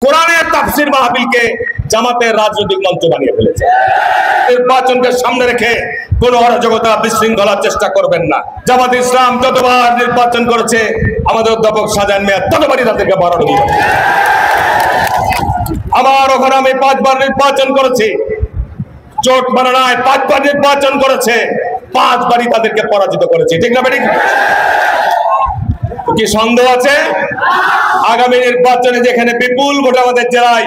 কোরআনের তাফসীর মাহফিলকে জামাতের রাজনৈতিক মঞ্চ বানিয়ে ফেলেছে। নির্বাচনকে সামনে রেখে কোন অরাজকতা বিশৃঙ্খলার চেষ্টা করবেন না। জামাত ইসলাম যতবার নির্বাচন করেছে, আমাদের অধ্যাপক শাহজাহান মিয়া ততবারই তাদেরকে বাড়ানো দিয়েছে। আমার ওখানে আমি 5 বার নির্বাচন করেছি, জোট বানানায় 5 বার নির্বাচন করেছে, 5 বারই তাদেরকে পরাজিত করেছে। ঠিক না বেঠিক? কি সন্দেহ আছে? আগামী নির্বাচনে যেখানে বিপুল ভোট আমাদের জেলায়,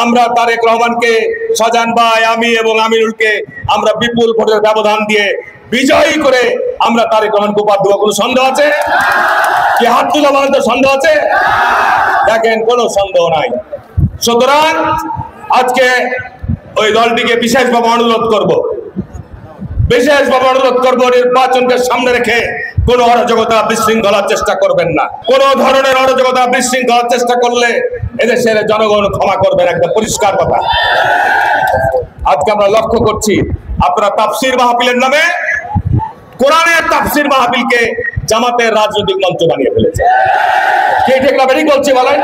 আমরা তারেক রহমানকে, শাহজাহান ভাই, আমি এবং আমিনুলকে আমরা বিপুল ভোটের ব্যবধান দিয়ে বিজয়ী করে আমরা তারেক রহমানকে উপহার দেব। কোনো সন্দেহ আছে কি? হাত তুলে বলেন তো, সন্দেহ আছে? দেখেন, কোনো সন্দেহ নাই। সুতরাং আজকে ওই দলটিকে বিশেষভাবে অনুরোধ করব, নির্বাচনকে সামনে রেখে কোন অরাজকতা বিশৃঙ্খলার চেষ্টা করবেন না। কোন ধরনের অরাজকতা বিশৃঙ্খলার চেষ্টা করলে এদেশের জনগণ ক্ষমা করবেন, একটা পরিষ্কার কথা। আজকে আমরা লক্ষ্য করছি আপনারা তাফসীর মাহফিলের নামে কোরআনের তাফসীর মাহফিলকে জামাতের রাজনৈতিক মঞ্চ বানিয়ে ফেলেছে। কে ঠিক না বেঠিক বলছি বলেন?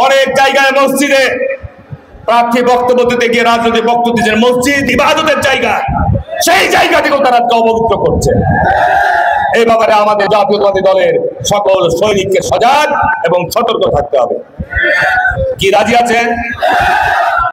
অনেক জায়গায় মসজিদে প্রার্থী বক্তব্য দিতে গিয়ে রাজনৈতিক বক্তব্য দিচ্ছেন। মসজিদ ইবাদতের জায়গা, সেই জায়গাটিকেও তারা অপবিত্র করছে। এই ব্যাপারে আমাদের জাতীয়তাবাদী দলের সকল সৈনিককে সজাগ এবং সতর্ক থাকতে হবে। কি রাজি আছেন?